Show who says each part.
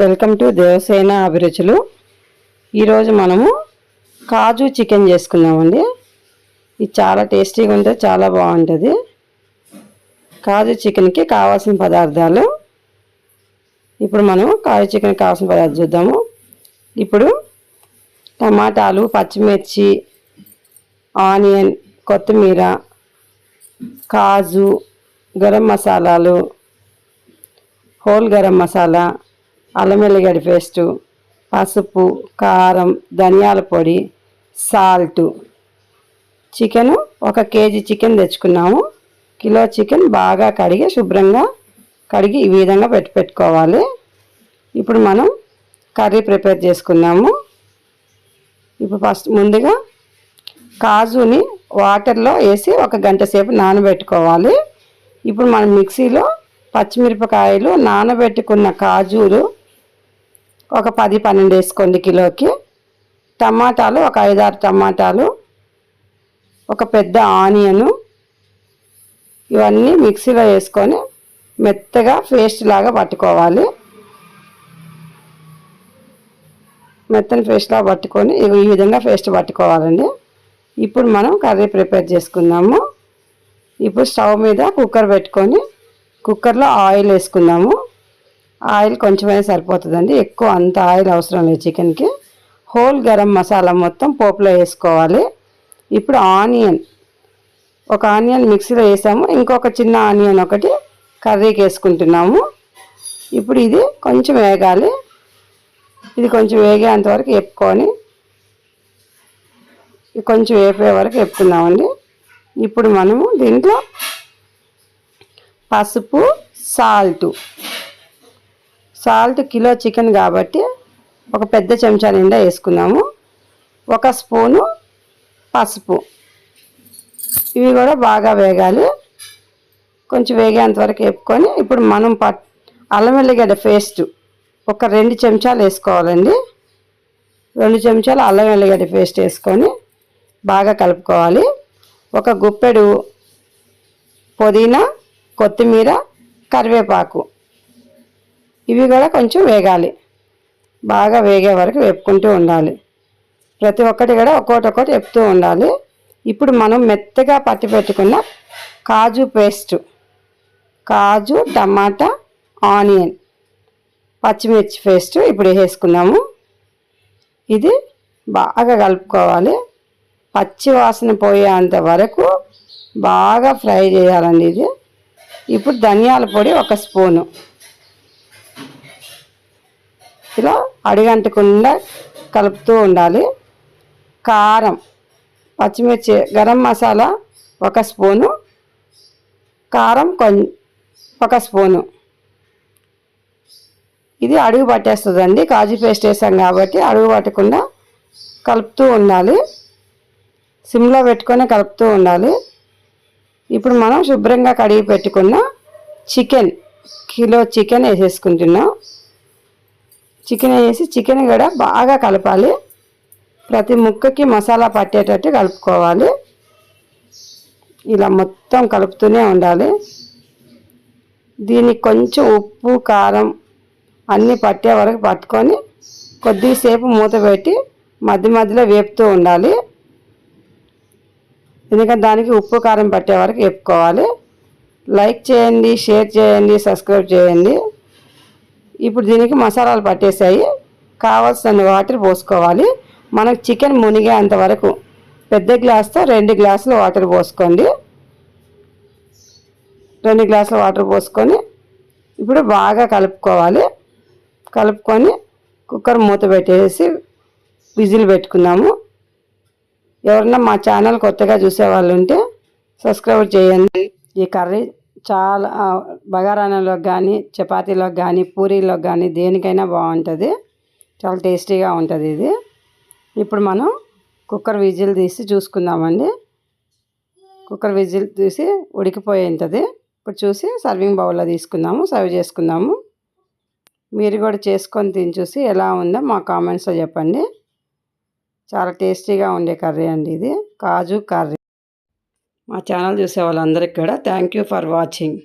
Speaker 1: Welcome to Devasena అభిరుచులు. ఈరోజు మనము కాజు చికెన్ చేసుకున్నామండి. ఇది చాలా టేస్టీగా ఉంటుంది, చాలా బాగుంటుంది. కాజు చికెన్కి కావాల్సిన పదార్థాలు ఇప్పుడు మనం కాజు చికెన్కి కావాల్సిన పదార్థాలు చూద్దాము. ఇప్పుడు టమాటాలు, పచ్చిమిర్చి, ఆనియన్, కొత్తిమీర, కాజు, గరం మసాలాలు, హోల్ గరం మసాలా, అల్లం వెల్లిగడ్డ పేస్టు, పసుపు, కారం, ధనియాల పొడి, సాల్టు. చికెను 1 కేజీ చికెన్ తెచ్చుకున్నాము. కిలో చికెన్ బాగా కడిగి శుభ్రంగా కడిగి ఈ విధంగా పెట్టుకోవాలి. ఇప్పుడు మనం కర్రీ ప్రిపేర్ చేసుకున్నాము. ఇప్పుడు ఫస్ట్ ముందుగా కాజుని వాటర్లో వేసి 1 గంట సేపు నానబెట్టుకోవాలి. ఇప్పుడు మనం మిక్సీలో పచ్చిమిరపకాయలు, నానబెట్టుకున్న కాజులు ఒక 10-12 వేసుకోండి కిలోకి. టమాటాలు ఒక 5-6 టమాటాలు, ఒక పెద్ద ఆనియను, ఇవన్నీ మిక్సీలో వేసుకొని మెత్తగా పేస్ట్ లాగా పట్టుకోవాలి. మెత్తని పేస్ట్ లాగా పట్టుకొని ఈ విధంగా పేస్ట్ పట్టుకోవాలండి. ఇప్పుడు మనం కర్రీ ప్రిపేర్ చేసుకుందాము. ఇప్పుడు స్టవ్ మీద కుక్కర్ పెట్టుకొని కుక్కర్లో ఆయిల్ వేసుకుందాము. ఆయిల్ కొంచెమైనా సరిపోతుందండి, ఎక్కువ అంత ఆయిల్ అవసరం లేదు చికెన్కి. హోల్ గరం మసాలా మొత్తం పోపులో వేసుకోవాలి. ఇప్పుడు ఒక ఆనియన్ మిక్సీలో వేసాము, ఇంకొక చిన్న ఆనియన్ ఒకటి కర్రీకి వేసుకుంటున్నాము. ఇప్పుడు ఇది కొంచెం వేగాలి. ఇది కొంచెం వేగేంత వరకు వేపుకొని కొంచెం వేపే వరకు వేపుకుందామండి. ఇప్పుడు మనము దీంట్లో పసుపు, సాల్ట్ కిలో చికెన్ కాబట్టి ఒక పెద్ద చెంచా నిండా వేసుకున్నాము. 1 స్పూను పసుపు. ఇవి కూడా బాగా వేగాలి. కొంచెం వేగేంత వరకు వేపుకొని ఇప్పుడు మనం అల్లం వెల్లిగడ్డ పేస్ట్ ఒక 2 చెంచాలు వేసుకోవాలండి. 2 చెంచాలు అల్లం వెల్లిగడ్డ పేస్ట్ వేసుకొని బాగా కలుపుకోవాలి. 1 గుప్పెడు పుదీనా, కొత్తిమీర, కరివేపాకు, ఇవి కూడా కొంచెం వేగాలి. బాగా వేగే వరకు వేపుకుంటూ ఉండాలి. ప్రతి ఒక్కటి కూడా ఒక్కొక్కటి వేపుతూ ఉండాలి. ఇప్పుడు మనం మెత్తగా పట్టి పెట్టుకున్న కాజు పేస్ట్, కాజు, టమాటా, ఆనియన్, పచ్చిమిర్చి పేస్ట్ ఇప్పుడు వేసుకున్నాము. ఇది బాగా కలుపుకోవాలి. పచ్చి వాసన పోయేంత వరకు బాగా ఫ్రై చేయాలండి ఇది. ఇప్పుడు ధనియాల పొడి 1 స్పూను, ఇలా అడిగంటకుండా కలుపుతూ ఉండాలి. కారం, పచ్చిమిర్చి, గరం మసాలా 1 స్పూను, కారం 1 స్పూను. ఇది అడుగు పట్టేస్తుందండి, కాజు పేస్ట్ వేసాం కాబట్టి అడుగు పట్టకుండా కలుపుతూ ఉండాలి. సిమ్లో పెట్టుకొని కలుపుతూ ఉండాలి. ఇప్పుడు మనం శుభ్రంగా కడిగి పెట్టుకున్న కిలో చికెన్ వేసేసుకుంటున్నాం. చికెన్ వేసి చికెన్ కూడా బాగా కలపాలి. ప్రతి ముక్కకి మసాలా పట్టేటట్టు కలుపుకోవాలి. ఇలా మొత్తం కలుపుతూనే ఉండాలి. దీనికి కొంచెం ఉప్పు, కారం అన్నీ పట్టే వరకు పట్టుకొని కొద్దిసేపు మూత పెట్టి మధ్యలో వేపుతూ ఉండాలి. ఎందుకంటే దానికి ఉప్పు, కారం పట్టే వరకు వేపుకోవాలి. లైక్ చేయండి, షేర్ చేయండి, సబ్స్క్రైబ్ చేయండి. ఇప్పుడు దీనికి మసాలాలు పట్టేసాయి. కావాల్సిన వాటర్ పోసుకోవాలి. మనకు చికెన్ మునిగేంత వరకు పెద్ద గ్లాస్తో 2 గ్లాసులు వాటర్ పోసుకోండి. 2 గ్లాసుల వాటర్ పోసుకొని ఇప్పుడు బాగా కలుపుకోవాలి. కలుపుకొని కుక్కర్ మూత పెట్టేసి విజిల్ పెట్టుకుందాము. ఎవరన్నా మా ఛానల్ కొత్తగా చూసేవాళ్ళు ఉంటే సబ్స్క్రైబ్ చేయండి. ఈ కర్రీ చాలా బగారానంలోకి కానీ, చపాతీలోకి కానీ, పూరీలోకి కానీ దేనికైనా బాగుంటుంది. చాలా టేస్టీగా ఉంటుంది ఇది. ఇప్పుడు మనం కుక్కర్ విజిల్ తీసి చూసుకుందామండి. కుక్కర్ విజిల్ తీసి ఉడికిపోయింది. ఇప్పుడు చూసి సర్వింగ్ బౌల్లో తీసుకుందాము, సర్వ్ చేసుకుందాము. మీరు కూడా చేసుకొని తిని చూసి ఎలా ఉందో మా కామెంట్స్లో చెప్పండి. చాలా టేస్టీగా ఉండే కర్రీ అండి ఇది, కాజు కర్రీ. మా ఛానల్ చూసే వాళ్ళందరికీ కూడా థ్యాంక్ యూ ఫర్ వాచింగ్.